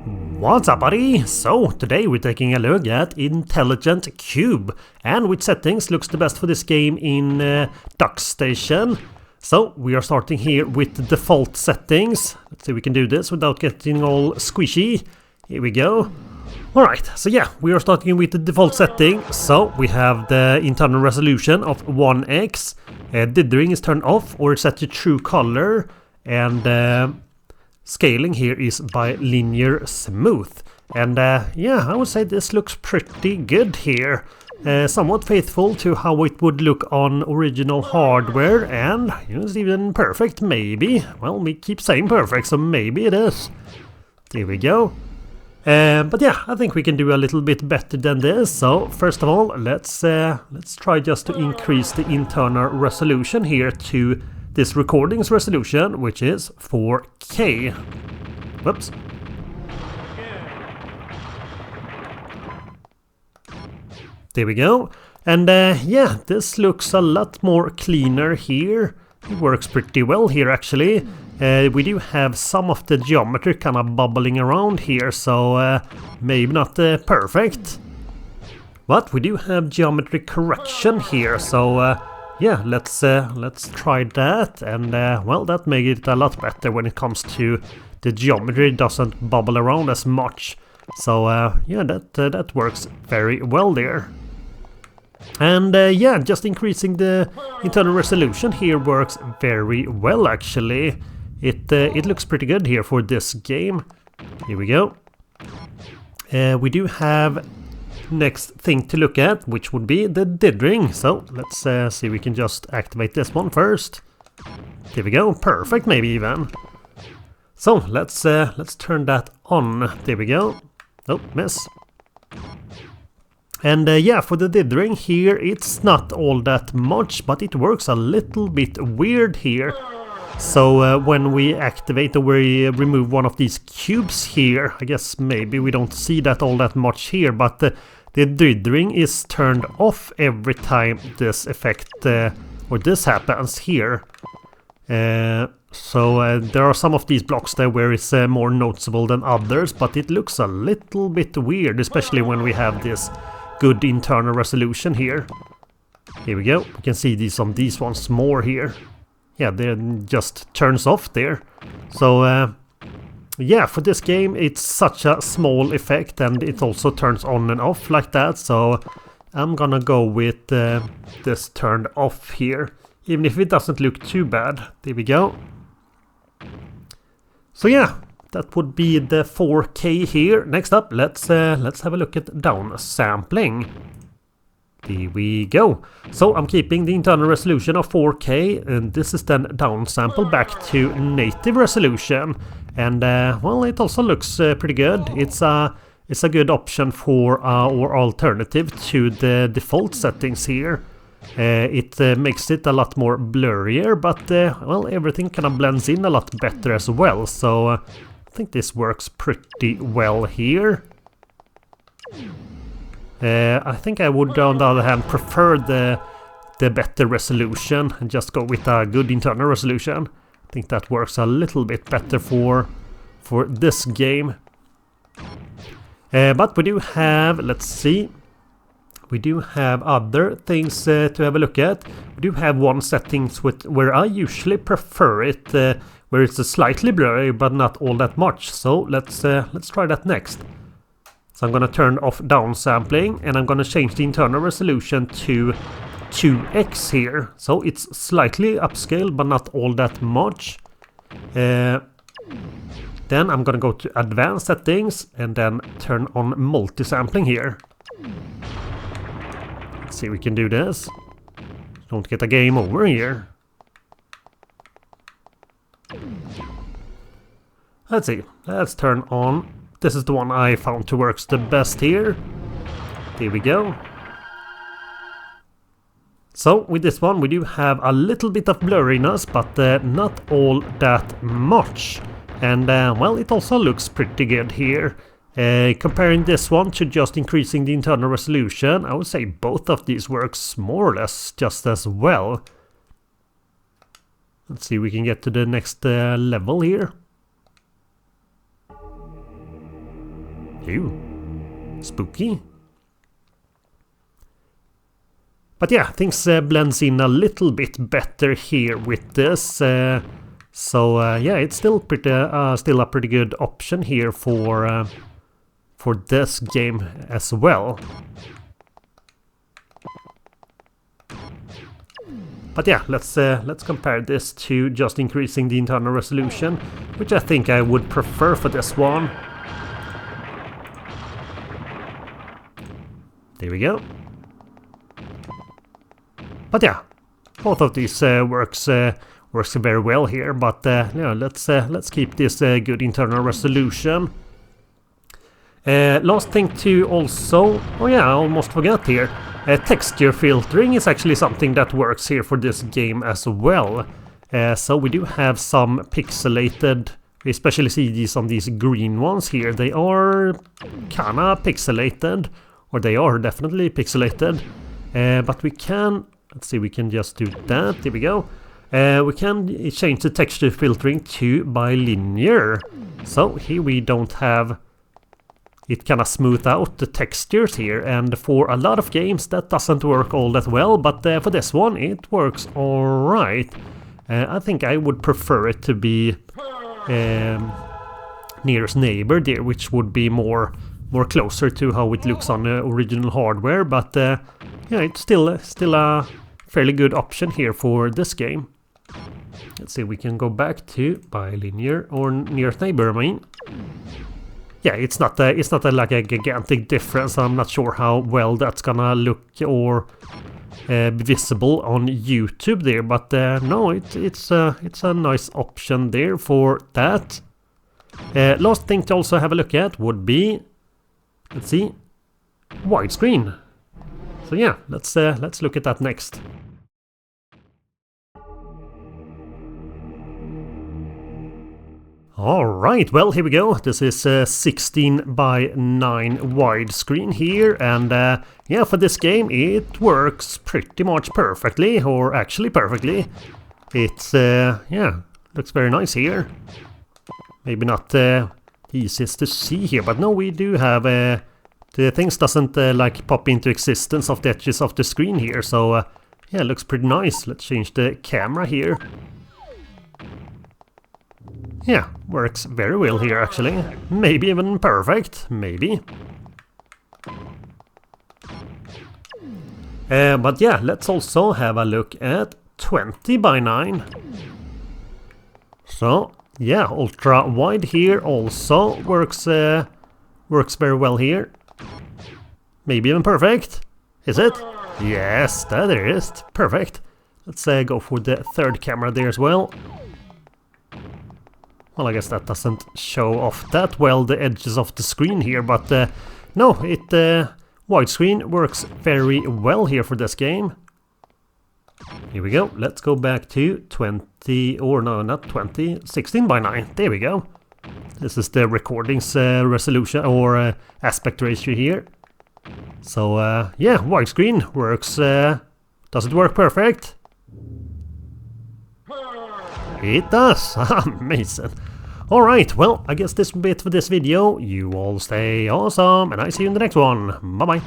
What's up, buddy? So today we're taking a look at Intelligent Qube, and which settings looks the best for this game in DuckStation. So we are starting here with the default settings. Let's see if we can do this without getting all squishy. Here we go. Alright, so yeah, we are starting with the default setting. So we have the internal resolution of 1x. Dithering is turned off or set to true color, and scaling here is by linear smooth. And yeah, I would say this looks pretty good here. Somewhat faithful to how it would look on original hardware, and it's even perfect, maybe. Well, we keep saying perfect, so maybe it is. There we go. But yeah, I think we can do a little bit better than this. So first of all, let's try just to increase the internal resolution here to this recording's resolution, which is 4K. Whoops. There we go. And yeah, this looks a lot more cleaner here. It works pretty well here, actually. We do have some of the geometry kind of bubbling around here, so maybe not perfect. But we do have geometry correction here, so yeah, let's try that, and well, that makes it a lot better when it comes to the geometry. It doesn't bubble around as much, so yeah, that works very well there. And yeah, just increasing the internal resolution here works very well, actually. It looks pretty good here for this game. Here we go. We do have next thing to look at, which would be the dithering. So let's see if we can just activate this one first. There we go, perfect, maybe even. So let's turn that on. There we go. Oh, miss. And yeah, for the dithering here, it's not all that much, but it works a little bit weird here. So when we activate or we remove one of these cubes here, I guess maybe we don't see that all that much here, but the dithering is turned off every time this effect or this happens here. So there are some of these blocks there where it's more noticeable than others, but it looks a little bit weird, especially when we have this good internal resolution here. Here we go. We can see these on these ones more here. Yeah, they just turns off there. So yeah, for this game it's such a small effect, and it also turns on and off like that. So I'm gonna go with this turned off here, even if it doesn't look too bad. There we go. So yeah, that would be the 4K here. Next up, let's have a look at downsampling. There we go. So I'm keeping the internal resolution of 4K, and this is then downsampled back to native resolution. And well, it also looks pretty good. It's a good option for or alternative to the default settings here. It makes it a lot more blurrier, but well, everything kind of blends in a lot better as well. So I think this works pretty well here. I think I would, on the other hand, prefer the better resolution and just go with a good internal resolution. I think that works a little bit better for this game. But we do have, let's see, we do have other things to have a look at. We do have one settings where I usually prefer it, where it's slightly blurry but not all that much. So let's try that next. So I'm going to turn off downsampling, and I'm going to change the internal resolution to 2x here. So it's slightly upscaled, but not all that much. Then I'm going to go to advanced settings and then turn on multi-sampling here. Let's see if we can do this. Don't get a game over here. Let's see. Let's turn on. This is the one I found to works the best here. There we go. So with this one we do have a little bit of blurriness, but not all that much. And well, it also looks pretty good here. Comparing this one to just increasing the internal resolution, I would say both of these works more or less just as well. Let's see if we can get to the next level here. Ew. Spooky. But yeah, things blends in a little bit better here with this. Yeah, it's still a pretty good option here for this game as well. But yeah, let's compare this to just increasing the internal resolution, which I think I would prefer for this one. There we go. But yeah, both of these works very well here. But yeah, let's keep this good internal resolution. Last thing to also, oh yeah, I almost forgot here. Texture filtering is actually something that works here for this game as well. So we do have some pixelated, we especially see these on these green ones here. They are kinda pixelated, or they are definitely pixelated. But we can, let's see, we can just do that. There we go. We can change the texture filtering to bilinear. So here we don't have, it kind of smooth out the textures here, and for a lot of games that doesn't work all that well, but for this one it works alright. I think I would prefer it to be nearest neighbor there, which would be more closer to how it looks on the original hardware, but yeah, it's still a fairly good option here for this game. Let's see, we can go back to bilinear, or nearest neighbor, I mean. Yeah, it's not like a gigantic difference. I'm not sure how well that's gonna look or be visible on YouTube there, but no, it's a nice option there for that. Last thing to also have a look at would be, let's see, widescreen. So yeah, let's look at that next. Alright, well, here we go. This is 16:9 widescreen here, and yeah, for this game it works pretty much perfectly, or actually perfectly. It's yeah, looks very nice here. Maybe not the easiest to see here, but no, we do have the things doesn't like pop into existence of the edges of the screen here, so yeah, it looks pretty nice. Let's change the camera here. Yeah, works very well here actually. Maybe even perfect, maybe. But yeah, let's also have a look at 20:9. So yeah, ultra wide here also works very well here. Maybe even perfect. Is it? Yes, that is perfect. Let's go for the third camera there as well. Well, I guess that doesn't show off that well the edges of the screen here, but no, widescreen works very well here for this game. Here we go. Let's go back to 20, or no, not 20, 16:9. There we go. This is the recording's resolution or aspect ratio here. So yeah, widescreen works. Does it work perfect? It does! Amazing! Alright, well, I guess this will be it for this video. You all stay awesome, and I see you in the next one. Bye bye!